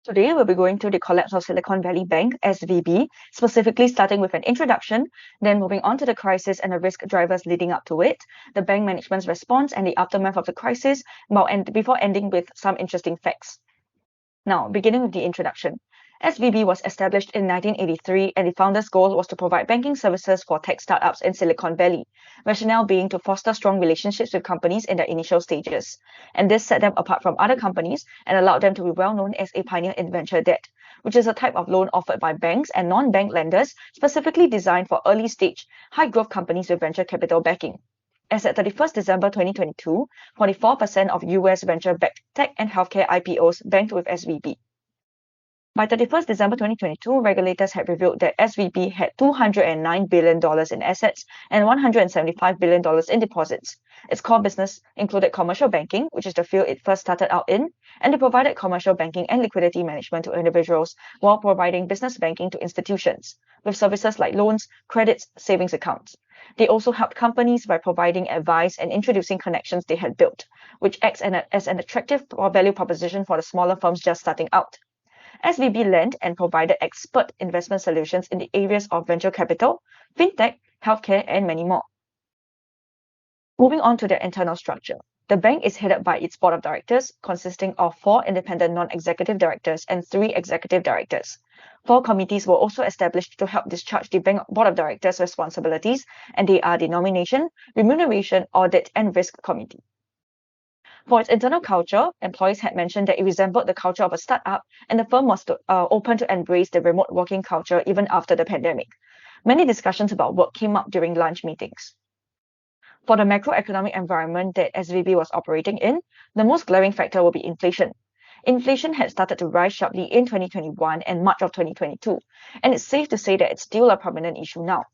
Today, we'll be going through the collapse of Silicon Valley Bank, SVB, specifically starting with an introduction, then moving on to the crisis and the risk drivers leading up to it, the bank management's response and the aftermath of the crisis, before ending with some interesting facts. Now, beginning with the introduction. SVB was established in 1983 and the founder's goal was to provide banking services for tech startups in Silicon Valley, rationale being to foster strong relationships with companies in their initial stages. And this set them apart from other companies and allowed them to be well known as a pioneer in venture debt, which is a type of loan offered by banks and non-bank lenders specifically designed for early stage, high growth companies with venture capital backing. As at 31st December 2022, 44% of US venture-backed tech and healthcare IPOs banked with SVB. By 31st December 2022, regulators had revealed that SVB had $209 billion in assets and $175 billion in deposits. Its core business included commercial banking, which is the field it first started out in, and it provided commercial banking and liquidity management to individuals while providing business banking to institutions, with services like loans, credits, savings accounts. They also helped companies by providing advice and introducing connections they had built, which acts as an attractive value proposition for the smaller firms just starting out. SVB lent and provided expert investment solutions in the areas of venture capital, fintech, healthcare, and many more. Moving on to the internal structure. The bank is headed by its board of directors, consisting of 4 independent non-executive directors and 3 executive directors. 4 committees were also established to help discharge the bank board of directors' responsibilities, and they are the Nomination, Remuneration, Audit, and Risk Committee. For its internal culture, employees had mentioned that it resembled the culture of a startup, and the firm was open to embrace the remote working culture even after the pandemic. Many discussions about work came up during lunch meetings. For the macroeconomic environment that SVB was operating in, the most glaring factor will be inflation. Inflation had started to rise sharply in 2021 and March of 2022, and it's safe to say that it's still a prominent issue now.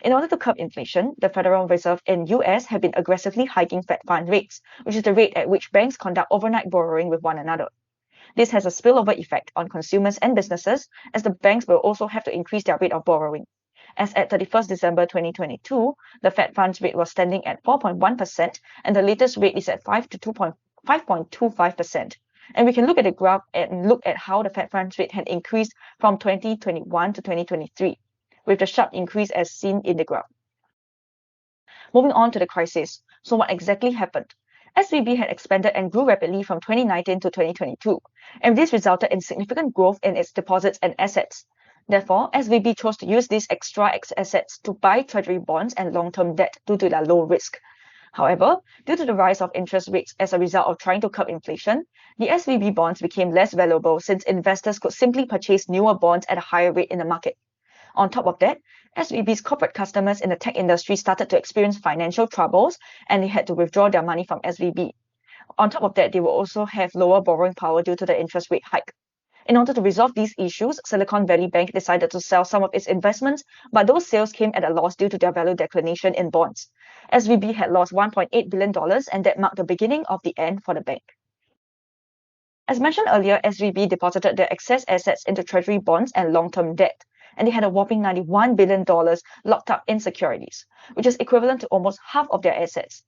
In order to curb inflation, the Federal Reserve in US have been aggressively hiking Fed fund rates, which is the rate at which banks conduct overnight borrowing with one another. This has a spillover effect on consumers and businesses, as the banks will also have to increase their rate of borrowing. As at 31st December 2022, the Fed funds rate was standing at 4.1%, and the latest rate is at 5.25%. And we can look at the graph and look at how the Fed funds rate had increased from 2021 to 2023. With the sharp increase as seen in the graph. Moving on to the crisis. So what exactly happened? SVB had expanded and grew rapidly from 2019 to 2022, and this resulted in significant growth in its deposits and assets. Therefore, SVB chose to use these extra assets to buy treasury bonds and long-term debt due to their low risk. However, due to the rise of interest rates as a result of trying to curb inflation, the SVB bonds became less valuable since investors could simply purchase newer bonds at a higher rate in the market. On top of that, SVB's corporate customers in the tech industry started to experience financial troubles and they had to withdraw their money from SVB. On top of that, they will also have lower borrowing power due to the interest rate hike. In order to resolve these issues, Silicon Valley Bank decided to sell some of its investments, but those sales came at a loss due to their value declination in bonds. SVB had lost $1.8 billion, and that marked the beginning of the end for the bank. As mentioned earlier, SVB deposited their excess assets into treasury bonds and long-term debt, and they had a whopping $91 billion locked up in securities, which is equivalent to almost half of their assets.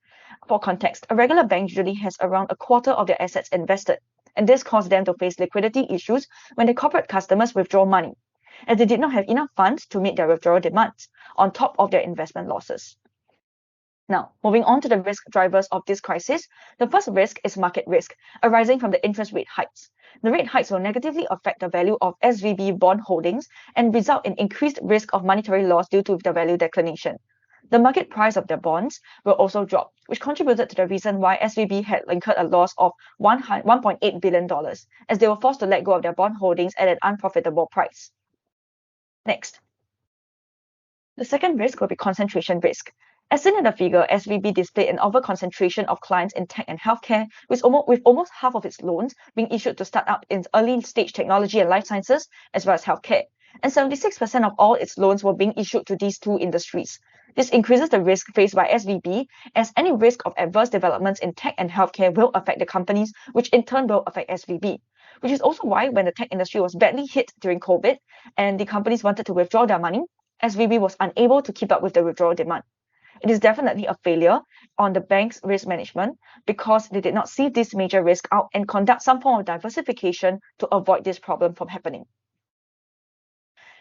For context, a regular bank usually has around a quarter of their assets invested, and this caused them to face liquidity issues when their corporate customers withdraw money, as they did not have enough funds to meet their withdrawal demands, on top of their investment losses. Now, moving on to the risk drivers of this crisis, the first risk is market risk, arising from the interest rate hikes. The rate hikes will negatively affect the value of SVB bond holdings and result in increased risk of monetary loss due to the value declination. The market price of their bonds will also drop, which contributed to the reason why SVB had incurred a loss of $1.8 billion, as they were forced to let go of their bond holdings at an unprofitable price. Next. The second risk will be concentration risk. As seen in the figure, SVB displayed an over-concentration of clients in tech and healthcare, with almost half of its loans being issued to startups in early-stage technology and life sciences, as well as healthcare. And 76% of all its loans were being issued to these two industries. This increases the risk faced by SVB, as any risk of adverse developments in tech and healthcare will affect the companies, which in turn will affect SVB. Which is also why when the tech industry was badly hit during COVID, and the companies wanted to withdraw their money, SVB was unable to keep up with the withdrawal demand. It is definitely a failure on the bank's risk management because they did not see this major risk out and conduct some form of diversification to avoid this problem from happening.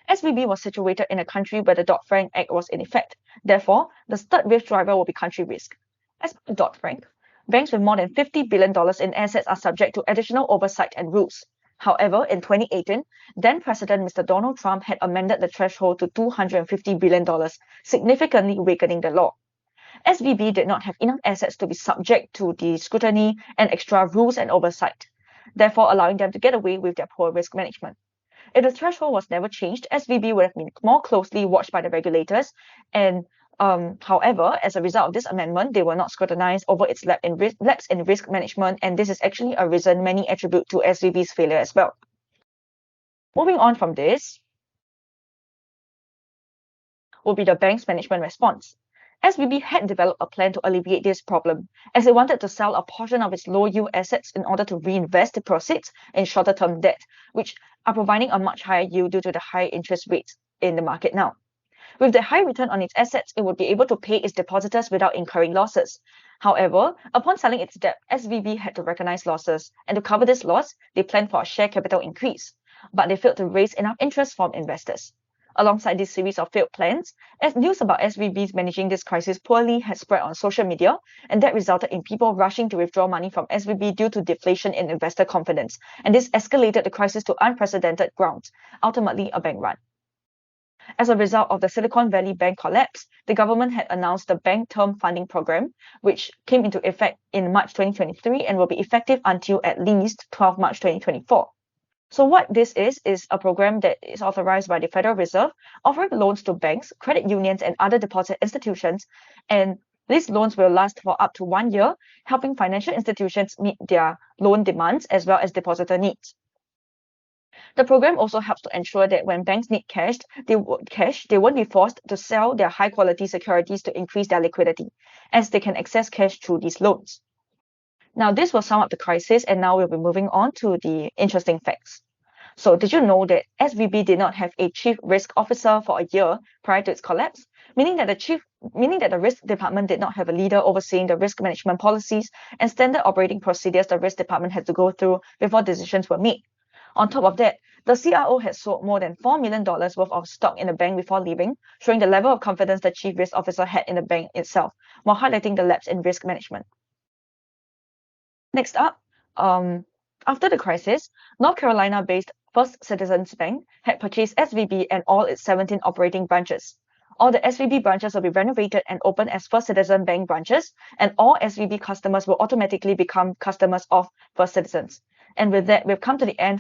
SVB was situated in a country where the Dodd-Frank Act was in effect. Therefore, the third risk driver will be country risk. As per Dodd-Frank, banks with more than $50 billion in assets are subject to additional oversight and rules. However, in 2018, then President Mr. Donald Trump had amended the threshold to $250 billion, significantly weakening the law. SVB did not have enough assets to be subject to the scrutiny and extra rules and oversight, therefore allowing them to get away with their poor risk management. If the threshold was never changed, SVB would have been more closely watched by the regulators. And however, as a result of this amendment, they were not scrutinized over its lapse in risk management, and this is actually a reason many attribute to SVB's failure as well. Moving on from this will be the bank's management response. SVB had developed a plan to alleviate this problem, as it wanted to sell a portion of its low-yield assets in order to reinvest the proceeds in shorter-term debt, which are providing a much higher yield due to the high interest rates in the market now. With the high return on its assets, it would be able to pay its depositors without incurring losses. However, upon selling its debt, SVB had to recognize losses, and to cover this loss, they planned for a share capital increase, but they failed to raise enough interest from investors. Alongside this series of failed plans, as news about SVB's managing this crisis poorly had spread on social media, and that resulted in people rushing to withdraw money from SVB due to deflation in investor confidence, and this escalated the crisis to unprecedented grounds, ultimately a bank run. As a result of the Silicon Valley Bank collapse, the government had announced the Bank Term Funding Program, which came into effect in March 2023 and will be effective until at least 12 March 2024. So what this is a program that is authorized by the Federal Reserve, offering loans to banks, credit unions, and other deposit institutions. And these loans will last for up to 1 year, helping financial institutions meet their loan demands as well as depositor needs. The program also helps to ensure that when banks need cash, they won't be forced to sell their high-quality securities to increase their liquidity, as they can access cash through these loans. Now, this will sum up the crisis, and now we'll be moving on to the interesting facts. So, did you know that SVB did not have a chief risk officer for a year prior to its collapse, meaning that the risk department did not have a leader overseeing the risk management policies and standard operating procedures the risk department had to go through before decisions were made. On top of that, the CRO had sold more than $4 million worth of stock in the bank before leaving, showing the level of confidence the chief risk officer had in the bank itself, while highlighting the lapse in risk management. Next up, after the crisis, North Carolina-based First Citizens Bank had purchased SVB and all its 17 operating branches. All the SVB branches will be renovated and open as First Citizen Bank branches, and all SVB customers will automatically become customers of First Citizens. And with that, we've come to the end